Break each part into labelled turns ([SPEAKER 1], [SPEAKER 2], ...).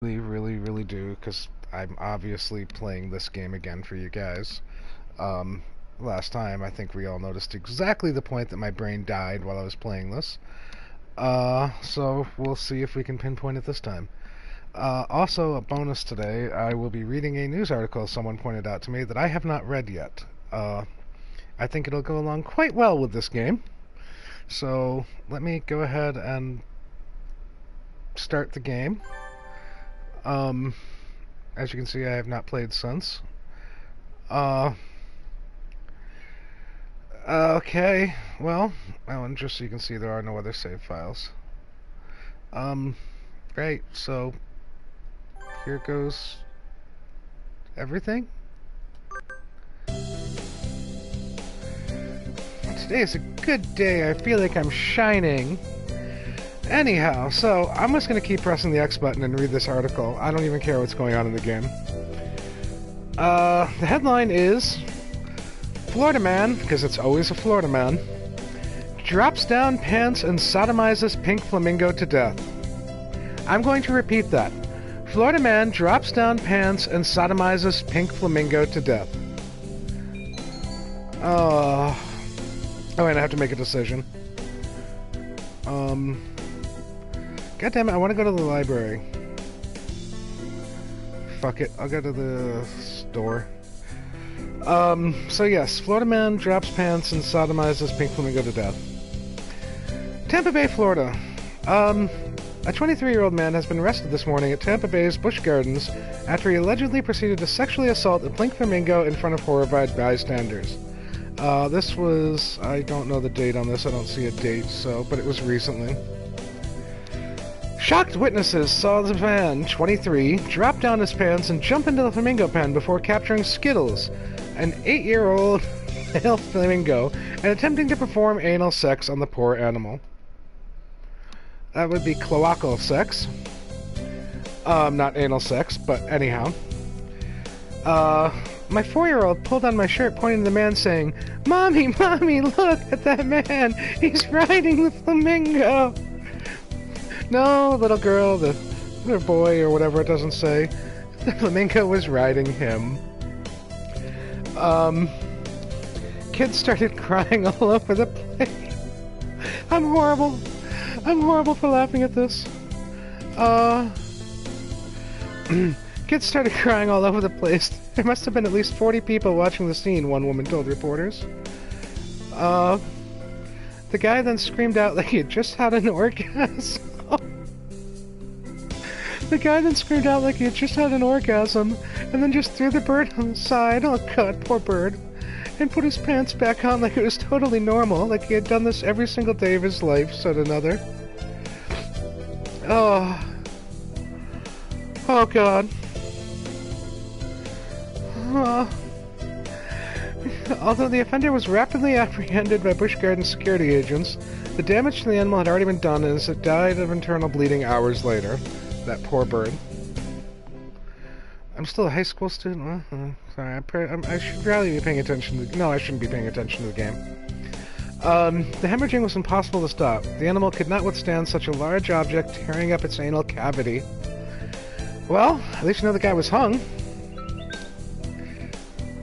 [SPEAKER 1] Really do, because I'm obviously playing this game again for you guys. Um, Last time, I think we all noticed exactly the point that my brain died while I was playing this. So we'll see if we can pinpoint it this time. Also, a bonus today, I will be reading a news article someone pointed out to me that I have not read yet. I think it'll go along quite well with this game. So let me go ahead and start the game. Um, as you can see, I have not played since. Uh, okay, well, and just so you can see, there are no other save files. Um, great, so here goes everything. Today is a good day. I feel like I'm shining. Anyhow, so I'm just going to keep pressing the X button and read this article. I don't even care what's going on in the game. The headline is Florida man, because it's always a Florida man, drops down pants and sodomizes pink flamingo to death. I'm going to repeat that. Florida man drops down pants and sodomizes pink flamingo to death. Oh, wait, I have to make a decision. God damn it, I want to go to the library. Fuck it, I'll go to the store. So yes, Florida man drops pants and sodomizes pink flamingo to death. Tampa Bay, Florida. A 23-year-old man has been arrested this morning at Tampa Bay's Busch Gardens after he allegedly proceeded to sexually assault a pink flamingo in front of horrified bystanders. This was... I don't know the date on this, I don't see a date, but it was recently. Shocked witnesses saw the man, 23, drop down his pants and jump into the flamingo pen before capturing Skittles, an 8-year-old male flamingo, and attempting to perform anal sex on the poor animal. That would be cloacal sex. Not anal sex, but anyhow. My 4-year-old pulled on my shirt, pointing to the man, saying, Mommy, Mommy, look at that man! He's riding the flamingo! No, little girl, the boy, or whatever it doesn't say. The flamingo was riding him. Kids started crying all over the place. I'm horrible. I'm horrible for laughing at this. Kids started crying all over the place. There must have been at least 40 people watching the scene, one woman told reporters. The guy then screamed out like he had just had an orgasm. The guy then screamed out like he had just had an orgasm, and then just threw the bird on the side, oh god, poor bird, and put his pants back on like it was totally normal, like he had done this every single day of his life, said another. Oh. Oh god. Although the offender was rapidly apprehended by Busch Gardens security agents, the damage to the animal had already been done as it died of internal bleeding hours later. That poor bird. I'm still a high school student. Sorry, I should really be paying attention to... No, I shouldn't be paying attention to the game. The hemorrhaging was impossible to stop. The animal could not withstand such a large object tearing up its anal cavity. Well, at least you know the guy was hung.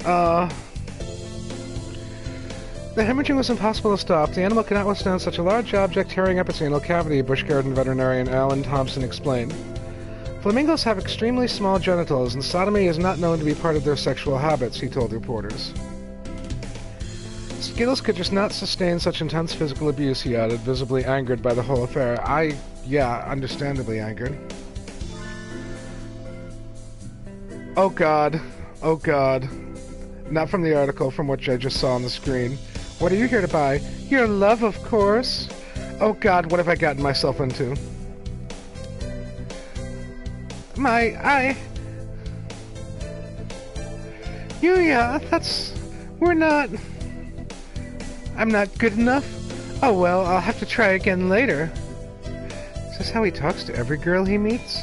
[SPEAKER 1] The hemorrhaging was impossible to stop. The animal could not withstand such a large object tearing up its anal cavity, Busch Garden veterinarian Alan Thompson explained. Flamingos have extremely small genitals, and sodomy is not known to be part of their sexual habits, he told reporters. Skittles could just not sustain such intense physical abuse, he added, visibly angered by the whole affair. Understandably angered. Oh god. Oh god. Not from the article, from what I just saw on the screen. What are you here to buy? Your love, of course. Oh god, what have I gotten myself into? I'm not good enough? Oh well, I'll have to try again later. Is this how he talks to every girl he meets?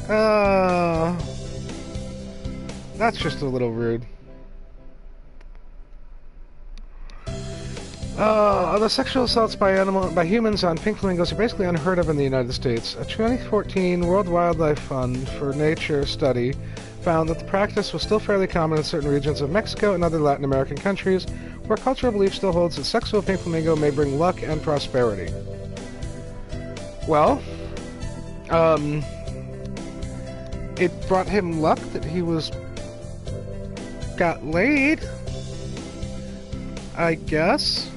[SPEAKER 1] Oh... That's just a little rude. The sexual assaults by humans on pink flamingos are basically unheard of in the United States. A 2014 World Wildlife Fund for Nature study found that the practice was still fairly common in certain regions of Mexico and other Latin American countries, where cultural belief still holds that sex with a pink flamingo may bring luck and prosperity. Well, it brought him luck that he got laid, I guess.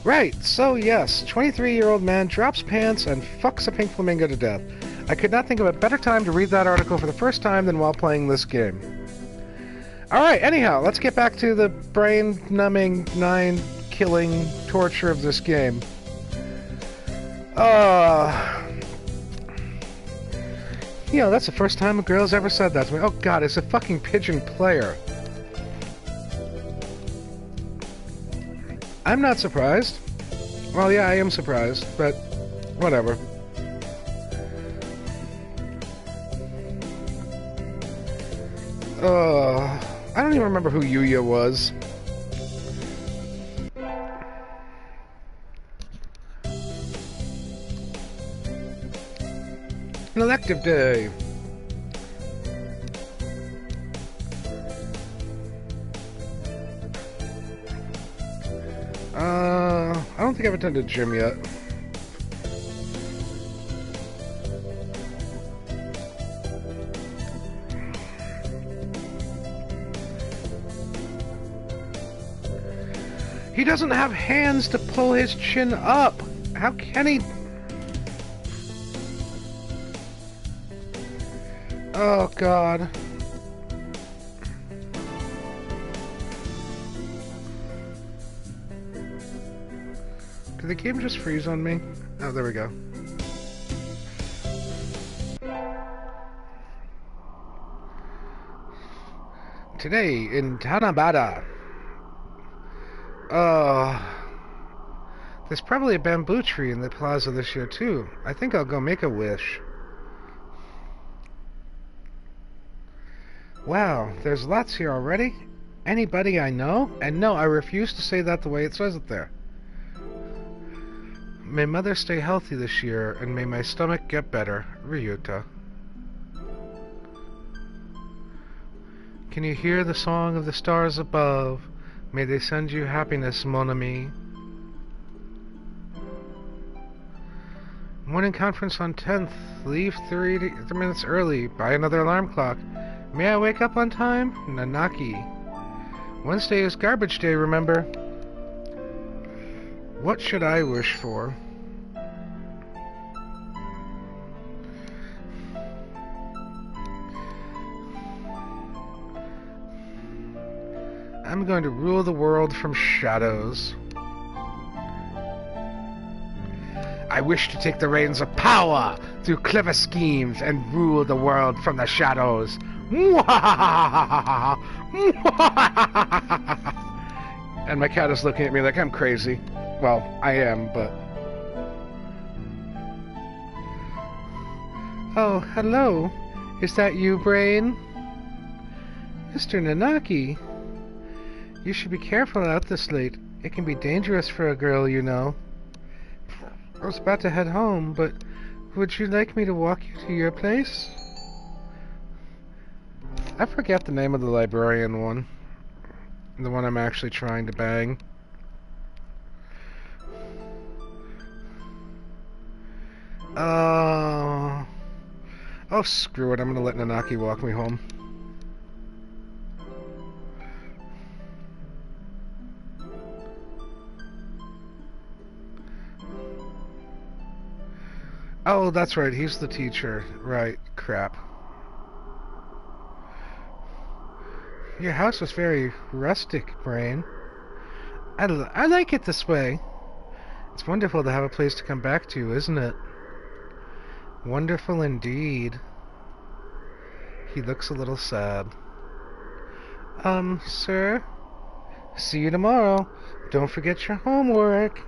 [SPEAKER 1] Right, so yes, 23-year-old man drops pants and fucks a pink flamingo to death. I could not think of a better time to read that article for the first time than while playing this game. Alright, anyhow, let's get back to the brain-numbing, mind-killing torture of this game. You know, that's the first time a girl's ever said that to me. Oh god, it's a fucking pigeon player. I'm not surprised. Well, yeah, I am surprised, but whatever. I don't even remember who Yuya was. An elective day. I don't think I've attended gym yet. He doesn't have hands to pull his chin up. How can he? Oh, God. Did the game just freeze on me? Oh, there we go. Today in Tanabata. There's probably a bamboo tree in the plaza this year, too. I think I'll go make a wish. Wow, there's lots here already. Anybody I know? And no, I refuse to say that the way it says it there. May Mother stay healthy this year, and may my stomach get better. Ryuta. Can you hear the song of the stars above? May they send you happiness, mon ami. Morning conference on 10th. Leave 30 minutes early. Buy another alarm clock. May I wake up on time? Nanaki. Wednesday is garbage day, remember? What should I wish for? I'm going to rule the world from shadows. I wish to take the reins of power through clever schemes and rule the world from the shadows. And my cat is looking at me like I'm crazy. Well, I am, but... Oh, hello. Is that you, Brain? Mr. Nanaki. You should be careful out this late. It can be dangerous for a girl, you know. I was about to head home, but would you like me to walk you to your place? I forget the name of the librarian one. The one I'm actually trying to bang. Oh, screw it. I'm gonna let Nanaki walk me home. Oh, that's right. He's the teacher. Right. Crap. Your house was very rustic, Brain. I like it this way. It's wonderful to have a place to come back to, isn't it? Wonderful indeed. He looks a little sad. Sir? See you tomorrow. Don't forget your homework.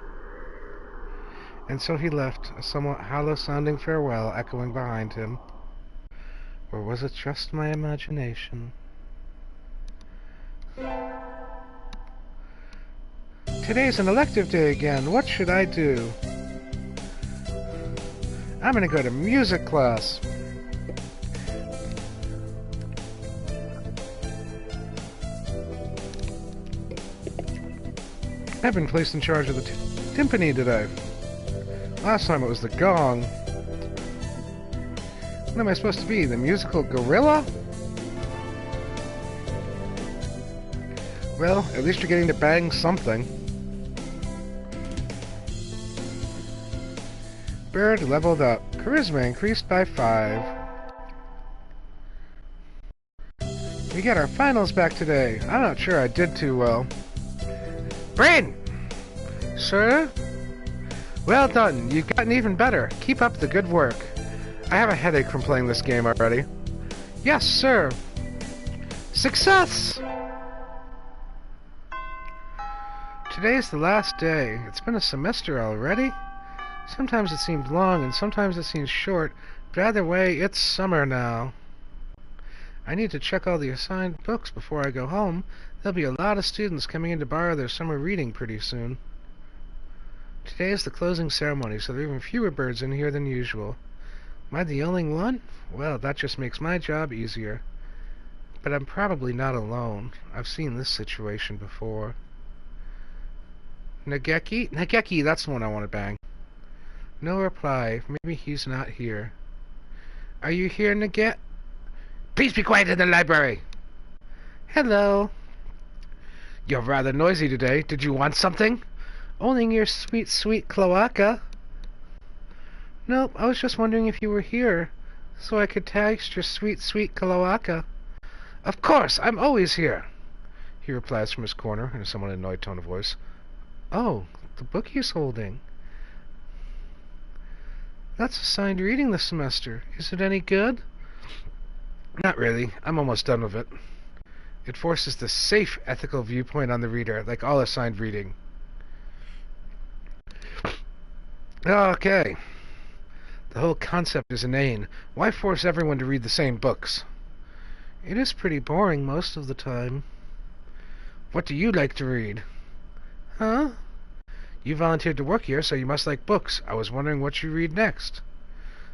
[SPEAKER 1] And so he left, a somewhat hollow-sounding farewell echoing behind him. Or was it just my imagination? Today's an elective day again. What should I do? I'm gonna go to music class. I've been placed in charge of the timpani today. Last time it was the gong. What am I supposed to be? The musical gorilla? Well, at least you're getting to bang something. Bird leveled up. Charisma increased by 5. We got our finals back today. I'm not sure I did too well. Brain! Sir? Well done. You've gotten even better. Keep up the good work. I have a headache from playing this game already. Yes, sir. Success! Today's the last day. It's been a semester already. Sometimes it seems long and sometimes it seems short, but either way, it's summer now. I need to check all the assigned books before I go home. There'll be a lot of students coming in to borrow their summer reading pretty soon. Today is the closing ceremony, so there are even fewer birds in here than usual. Am I the only one? Well, that just makes my job easier. But I'm probably not alone. I've seen this situation before. Nageki? Nageki, that's the one I want to bang. No reply. Maybe he's not here. Are you here, Nagek? Please be quiet in the library. Hello. You're rather noisy today. Did you want something? Only your sweet, sweet cloaca. Nope, I was just wondering if you were here, so I could taste your sweet, sweet cloaca. Of course, I'm always here, he replies from his corner in a somewhat annoyed tone of voice. Oh, the book he's holding. That's assigned reading this semester. Is it any good? Not really. I'm almost done with it. It forces the safe, ethical viewpoint on the reader, like all assigned reading. Okay. The whole concept is inane. Why force everyone to read the same books? It is pretty boring most of the time. What do you like to read? Huh? You volunteered to work here, so you must like books. I was wondering what you read next.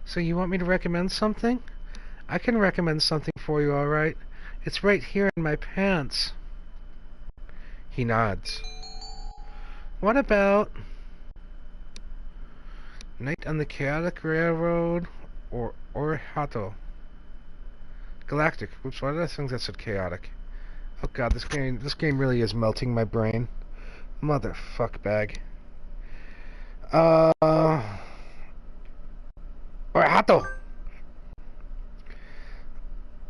[SPEAKER 1] So you want me to recommend something? I can recommend something for you, all right. It's right here in my pants. He nods. What about Night on the Chaotic Railroad or Hato? Galactic. Oops, why did I think that said chaotic? Oh god, this game really is melting my brain. Motherfuck bag. Or Hato.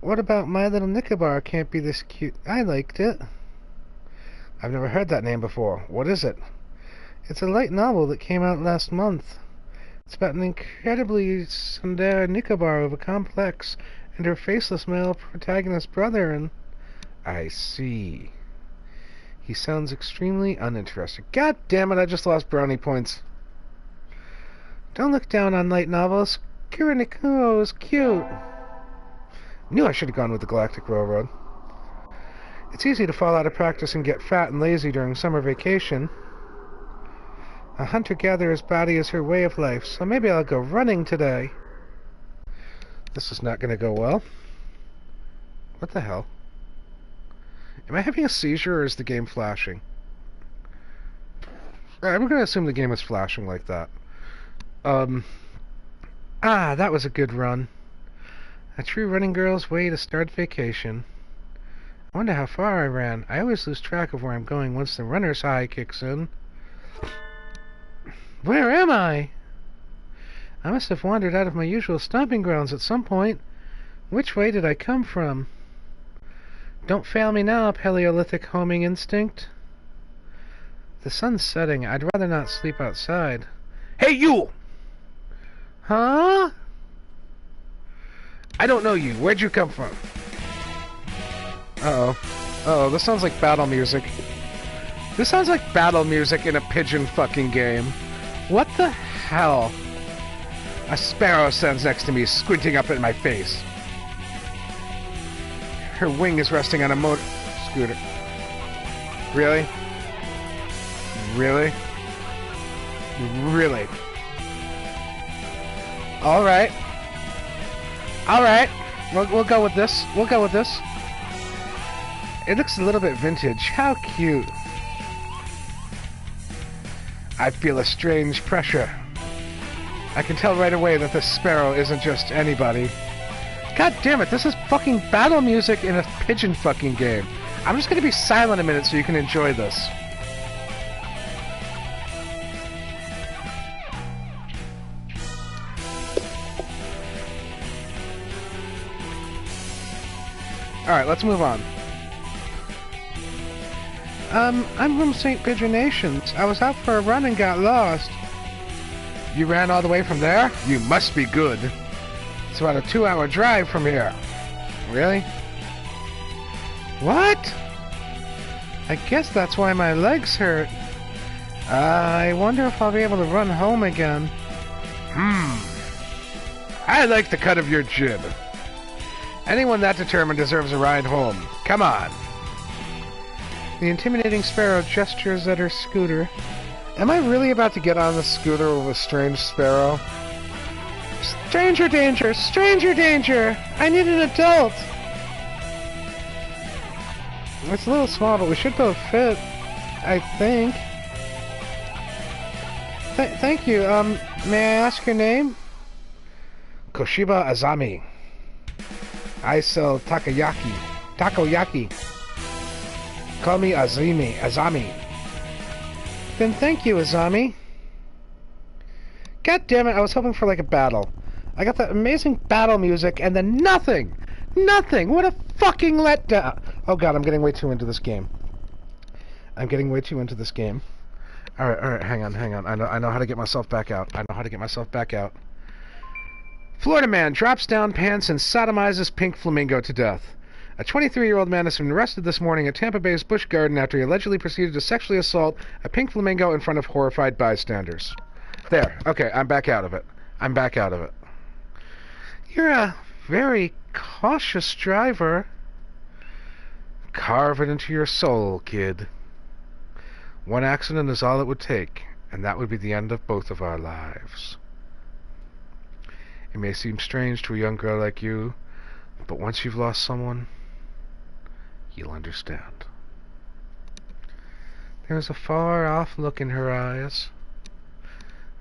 [SPEAKER 1] What about My Little Nicobar Can't Be This Cute? I liked it. I've never heard that name before. What is it? It's a light novel that came out last month. It's about an incredibly tsundere Nicobar of a complex and her faceless male protagonist brother, and... I see. He sounds extremely uninterested. God damn it, I just lost brownie points. Don't look down on light novels. Kirinikuo is cute. Knew I should have gone with the Galactic Railroad. It's easy to fall out of practice and get fat and lazy during summer vacation. A hunter-gatherer's body is her way of life, so maybe I'll go running today. This is not going to go well. What the hell? Am I having a seizure, or is the game flashing? I'm going to assume the game is flashing like that. That was a good run. A true running girl's way to start vacation. I wonder how far I ran. I always lose track of where I'm going once the runner's high kicks in. Where am I? I must have wandered out of my usual stomping grounds at some point. Which way did I come from? Don't fail me now, Paleolithic homing instinct. The sun's setting. I'd rather not sleep outside. Hey, you! Huh? I don't know you. Where'd you come from? Uh-oh. Uh-oh, this sounds like battle music. This sounds like battle music in a pigeon fucking game. What the hell? A sparrow stands next to me, squinting up at my face. Her wing is resting on a motor scooter. Really? Really? Really? Alright. Alright. We'll go with this. We'll go with this. It looks a little bit vintage. How cute. I feel a strange pressure. I can tell right away that this sparrow isn't just anybody. God damn it, this is fucking battle music in a pigeon fucking game. I'm just gonna be silent a minute so you can enjoy this. Alright, let's move on. I'm from St. Pigeon Nations. I was out for a run and got lost. You ran all the way from there? You must be good. It's about a 2-hour drive from here. Really? What? I guess that's why my legs hurt. I wonder if I'll be able to run home again. I like the cut of your jib. Anyone that determined deserves a ride home. Come on. The intimidating sparrow gestures at her scooter. Am I really about to get on the scooter with a strange sparrow? Stranger danger! Stranger danger! I need an adult! It's a little small, but we should both fit. I think. Thank you. May I ask your name? Koshiba Azami. I sell takoyaki. Call me Azami. Then thank you, Azami. God damn it, I was hoping for like a battle. I got that amazing battle music and then nothing! Nothing! What a fucking letdown! Oh god, I'm getting way too into this game. Alright, hang on. I know how to get myself back out. Florida man drops down pants and sodomizes pink flamingo to death. A 23-year-old man has been arrested this morning at Tampa Bay's Busch Garden after he allegedly proceeded to sexually assault a pink flamingo in front of horrified bystanders. There. Okay, I'm back out of it. You're a very cautious driver. Carve it into your soul, kid. One accident is all it would take, and that would be the end of both of our lives. It may seem strange to a young girl like you, but once you've lost someone, you'll understand. There's a far-off look in her eyes.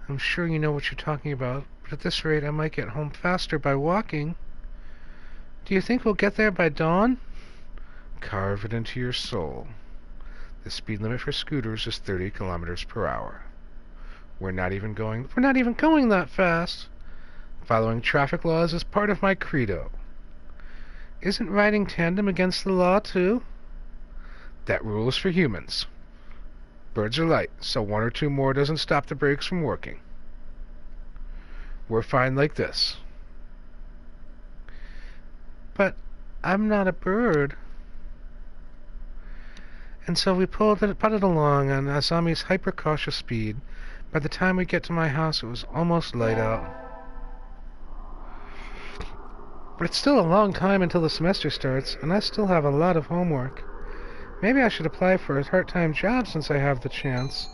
[SPEAKER 1] I'm sure you know what you're talking about, but at this rate I might get home faster by walking. Do you think we'll get there by dawn? Carve it into your soul. The speed limit for scooters is 30 kilometers per hour. We're not even going that fast. Following traffic laws is part of my credo. Isn't riding tandem against the law, too? That rule is for humans. Birds are light, so one or two more doesn't stop the brakes from working. We're fine like this. But I'm not a bird. And so we putted along on Asami's hyper-cautious speed. By the time we get to my house, it was almost light out. But it's still a long time until the semester starts, and I still have a lot of homework. Maybe I should apply for a part-time job since I have the chance.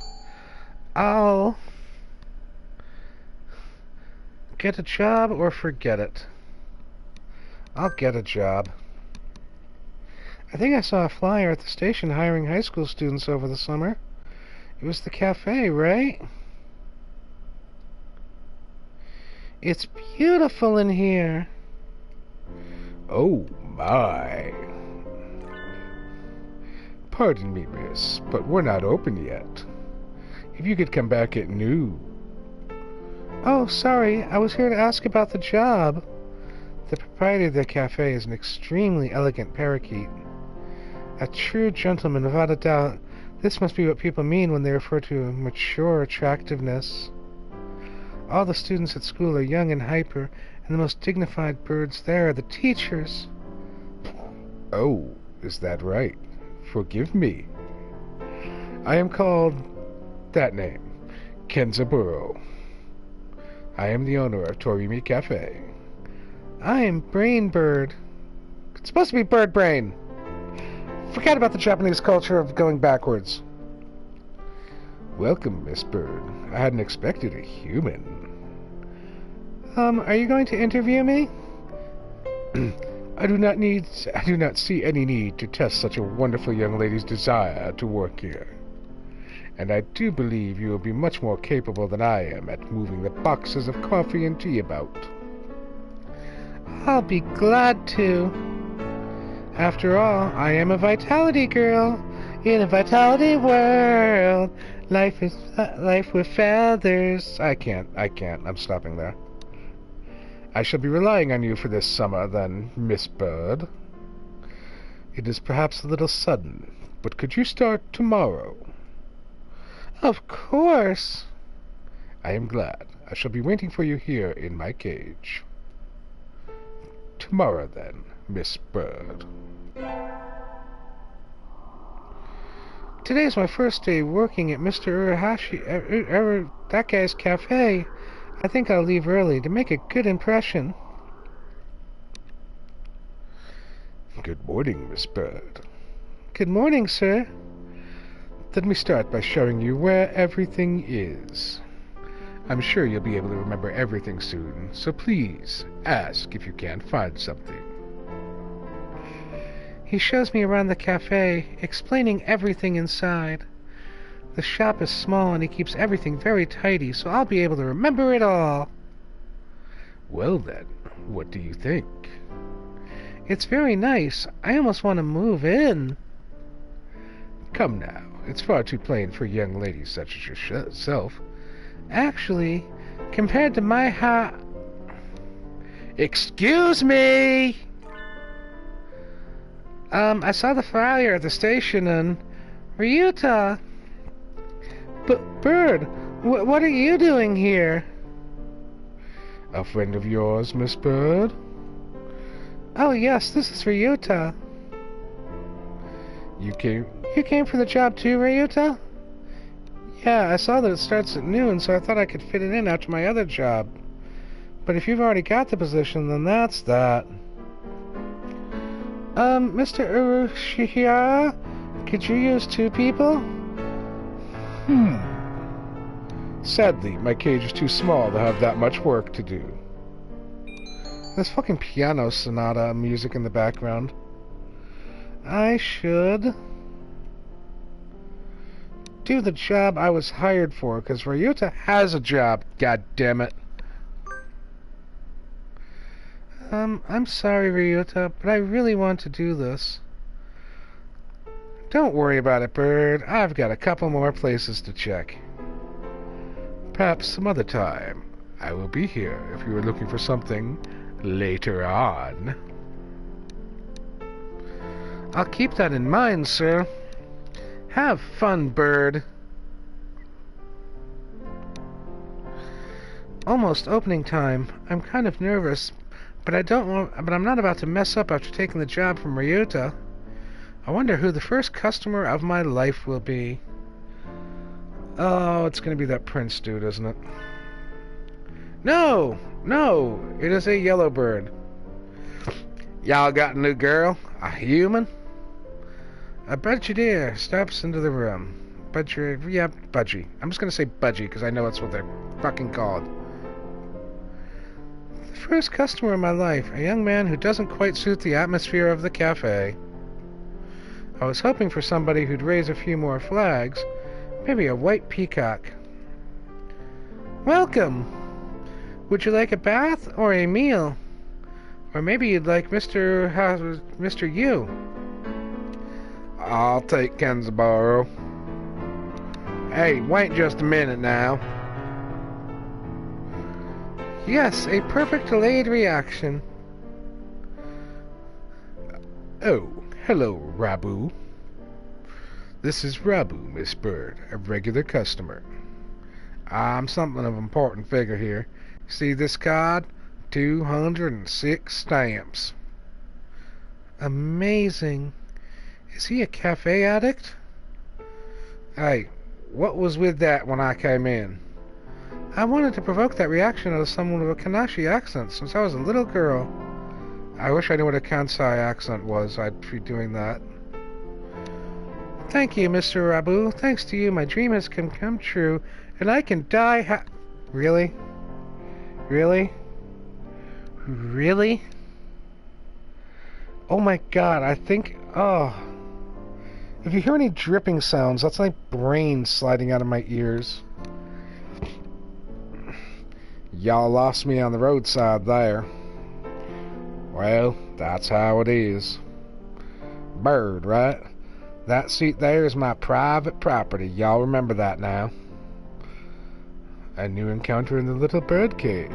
[SPEAKER 1] I'll get a job or forget it. I'll get a job. I think I saw a flyer at the station hiring high school students over the summer. It was the cafe, right? It's beautiful in here. Oh, my. Pardon me, miss, but we're not open yet. If you could come back at noon. Oh, sorry. I was here to ask about the job. The proprietor of the cafe is an extremely elegant parakeet. A true gentleman, without a doubt. This must be what people mean when they refer to mature attractiveness. All the students at school are young and hyper, and the most dignified birds there are the teachers. Oh, is that right? Forgive me. I am called that name, Kenzaburo. I am the owner of Torimi Cafe. I am Brainbird. It's supposed to be Bird Brain. Forget about the Japanese culture of going backwards. Welcome, Miss Bird. I hadn't expected a human. Are you going to interview me? I do not see any need to test such a wonderful young lady's desire to work here. And I do believe you will be much more capable than I am at moving the boxes of coffee and tea about. I'll be glad to. After all, I am a vitality girl in a vitality world. Life with feathers. I can't. I'm stopping there. I shall be relying on you for this summer, then, Miss Bird. It is perhaps a little sudden, but could you start tomorrow? Of course. I am glad. I shall be waiting for you here in my cage. Tomorrow, then, Miss Bird. Today's my first day working at Mr. Urahashi, that guy's cafe. I think I'll leave early to make a good impression. Good morning, Miss Bird. Good morning, sir. Let me start by showing you where everything is. I'm sure you'll be able to remember everything soon, so please ask if you can't find something. He shows me around the cafe, explaining everything inside. The shop is small and he keeps everything very tidy, so I'll be able to remember it all. Well then, what do you think? It's very nice. I almost want to move in. Come now, it's far too plain for young ladies such as yourself. Actually, compared to my Excuse me! I saw the flyer at the station and... Ryuta! Bird, what are you doing here? A friend of yours, Miss Bird? Oh yes, this is Ryuta. You came for the job too, Ryuta? Yeah, I saw that it starts at noon, so I thought I could fit it in after my other job. But if you've already got the position, then that's that. Mr. Urushiya, could you use 2 people? Sadly, my cage is too small to have that much work to do. There's fucking piano sonata music in the background. I should do the job I was hired for, because Ryuta has a job, god damn it. I'm sorry, Ryuta, but I really want to do this. Don't worry about it, Bird. I've got a couple more places to check. Perhaps some other time. I will be here if you are looking for something later on. I'll keep that in mind, sir. Have fun, Bird. Almost opening time. I'm kind of nervous, but I'm not about to mess up after taking the job from Ryuta. I wonder who the first customer of my life will be. Oh, it's going to be that Prince dude, isn't it? No! No! It is a yellow bird. Y'all got a new girl? A human? A Budgie dear steps into the room. Budgie. I'm just going to say Budgie because I know it's what they're fucking called. The first customer of my life, a young man who doesn't quite suit the atmosphere of the cafe. I was hoping for somebody who'd raise a few more flags. Maybe a white peacock. Welcome! Would you like a bath or a meal? Or maybe you'd like Mr. Yu. I'll take Kenzaburo. Hey, wait just a minute now. Yes, a perfect delayed reaction. Oh, hello, Rabu. This is Rabu, Miss Bird, a regular customer. I'm something of an important figure here. See this card? 206 stamps. Amazing. Is he a cafe addict? Hey, what was with that when I came in? I wanted to provoke that reaction out of someone with a Kanashi accent since I was a little girl. I wish I knew what a Kansai accent was. I'd be doing that. Thank you, Mr. Rabu. Thanks to you, my dream has come true, and I can die Really? Really? Really? Oh my god, I think... Oh. If you hear any dripping sounds, that's like brains sliding out of my ears. Y'all lost me on the roadside there. Well, that's how it is. Bird, right? That seat there is my private property. Y'all remember that now. A new encounter in the little bird cage.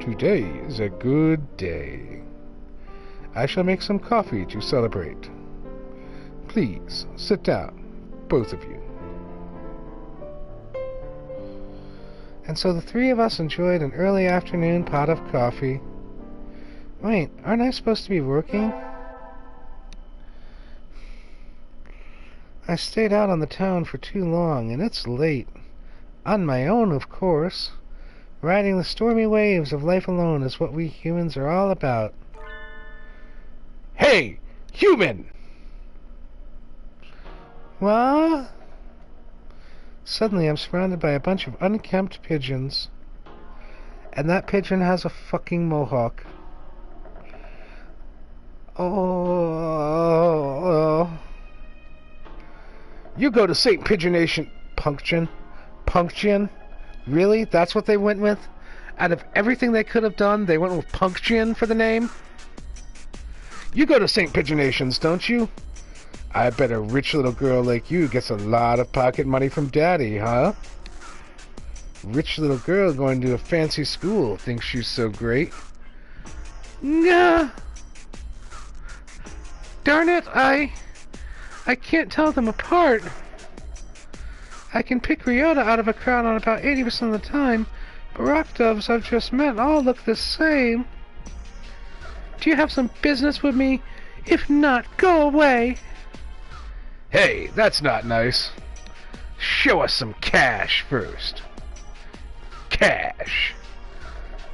[SPEAKER 1] Today is a good day. I shall make some coffee to celebrate. Please, sit down, both of you. And so the three of us enjoyed an early afternoon pot of coffee. Wait, aren't I supposed to be working? I stayed out on the town for too long, and it's late. On my own, of course. Riding the stormy waves of life alone is what we humans are all about. Hey, human! What? Suddenly I'm surrounded by a bunch of unkempt pigeons. And that pigeon has a fucking mohawk. Oh. You go to St. Pigeonation... Punction? Punction? Really? That's what they went with? Out of everything they could have done, they went with Punction for the name? You go to St. Pigeonations, don't you? I bet a rich little girl like you gets a lot of pocket money from Daddy, huh? Rich little girl going to a fancy school thinks she's so great. Nah. Darn it, I can't tell them apart. I can pick Ryota out of a crowd on about 80% of the time, but rock doves I've just met all look the same. Do you have some business with me? If not, go away. Hey, that's not nice. Show us some cash first. Cash.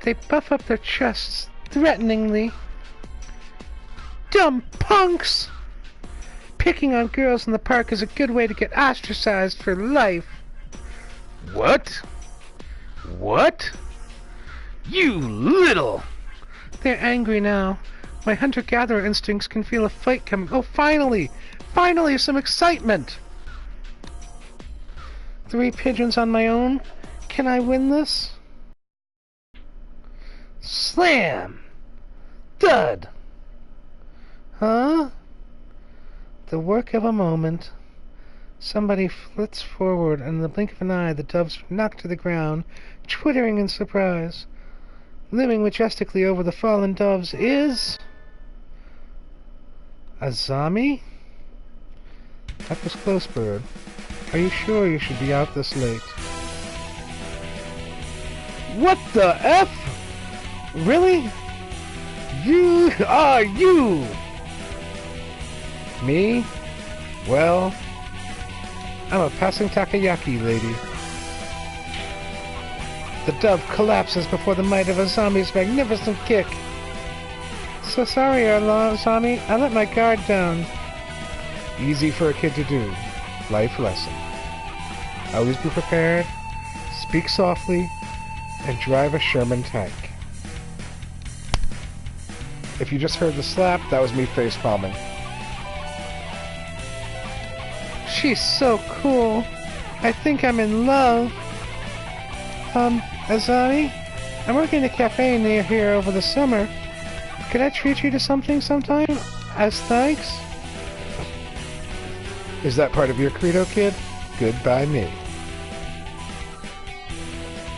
[SPEAKER 1] They puff up their chests threateningly. Dumb punks! Picking on girls in the park is a good way to get ostracized for life. What? What? You little... They're angry now. My hunter-gatherer instincts can feel a fight coming. Oh, finally! Finally, some excitement! 3 pigeons on my own? Can I win this? Slam! Thud! Huh? The work of a moment. Somebody flits forward, and in the blink of an eye, the doves are knocked to the ground, twittering in surprise. Looming majestically over the fallen doves is... Azami? That was close, bird. Are you sure you should be out this late? What the F? Really? You are you! Me? Well, I'm a passing takoyaki, lady. The dove collapses before the might of Azami's magnificent kick. So sorry, Azami. I let my guard down. Easy for a kid to do. Life lesson. Always be prepared, speak softly, and drive a Sherman tank. If you just heard the slap, that was me face palming. She's so cool. I think I'm in love. Azami? I'm working in a cafe near here over the summer. Could I treat you to something sometime? As thanks? Is that part of your credo, kid? Goodbye me.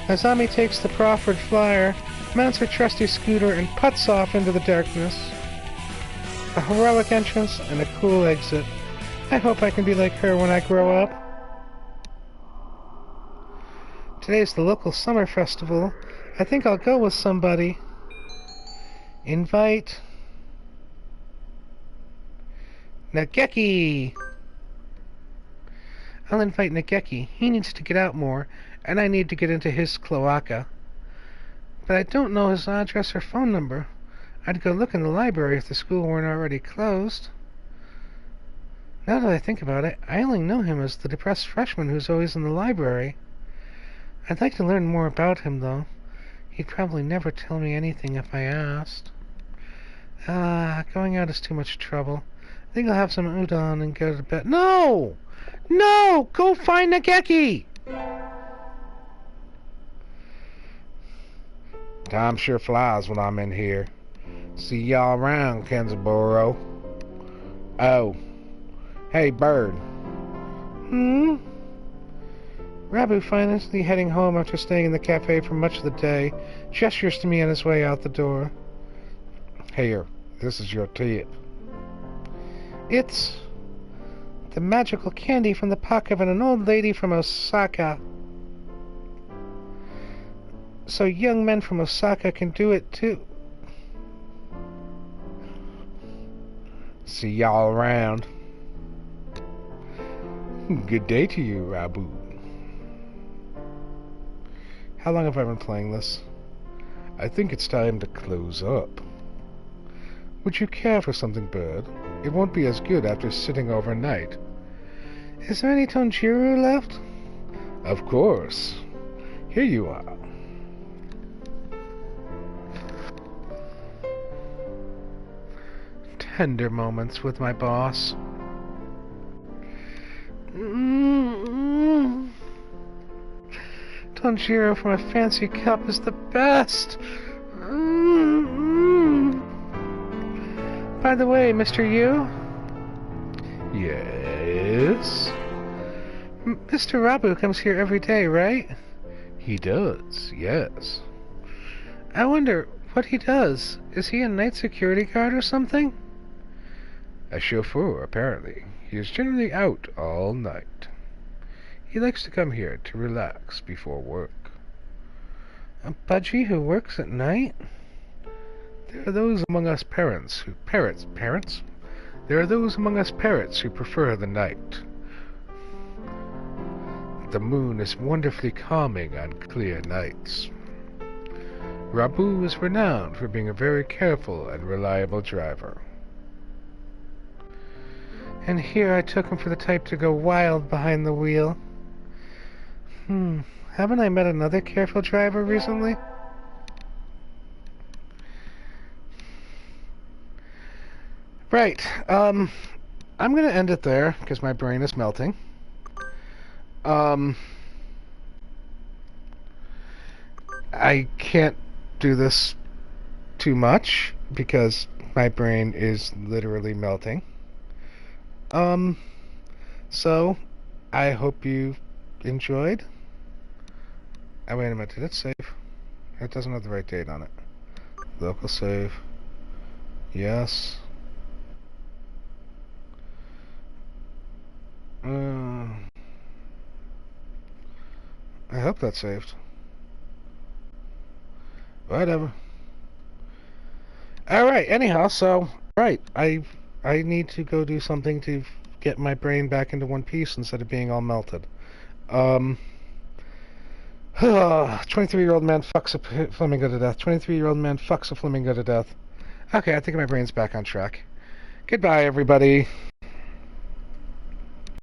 [SPEAKER 1] Azami takes the proffered flyer, mounts her trusty scooter, and puts off into the darkness. A heroic entrance and a cool exit. I hope I can be like her when I grow up. Today's the local summer festival. I think I'll go with somebody. Invite... Nageki! I'll invite Nageki. He needs to get out more, and I need to get into his cloaca. But I don't know his address or phone number. I'd go look in the library if the school weren't already closed. Now that I think about it, I only know him as the depressed freshman who's always in the library. I'd like to learn more about him, though. He'd probably never tell me anything if I asked. Going out is too much trouble. I think I'll have some udon and go to bed. No! No! Go find Nageki! Time sure flies when I'm in here. See y'all around, Kenzaburo. Oh. Hey, Bird. Hmm? Rabu, finally heading home after staying in the cafe for much of the day, gestures to me on his way out the door. Here, this is your tip. It's the magical candy from the pocket of an old lady from Osaka. So young men from Osaka can do it too. See y'all around. Good day to you, Rabu. How long have I been playing this? I think it's time to close up. Would you care for something, Bird? It won't be as good after sitting overnight. Is there any Tonjiro left? Of course. Here you are. Tender moments with my boss. Tonjiro from a fancy cup is the best. By the way, Mr. Yu? Yes? Mr. Rabu comes here every day, right? He does, yes. I wonder what he does. Is he a night security guard or something? A chauffeur, apparently. He is generally out all night. He likes to come here to relax before work. A budgie who works at night? There are those among us parents? There are those among us parrots who prefer the night. The moon is wonderfully calming on clear nights. Rabu is renowned for being a very careful and reliable driver. And here I took him for the type to go wild behind the wheel. Haven't I met another careful driver recently? Right, I'm gonna end it there, because my brain is melting. I can't do this too much, because my brain is literally melting. So, I hope you enjoyed. Oh, wait a minute, did it save? It doesn't have the right date on it. Local save. Yes. I hope that's saved. Whatever. Alright, anyhow, so, right, I need to go do something to get my brain back into one piece instead of being all melted. 23-year-old man fucks a flamingo to death. 23-year-old man fucks a flamingo to death. Okay, I think my brain's back on track. Goodbye, everybody.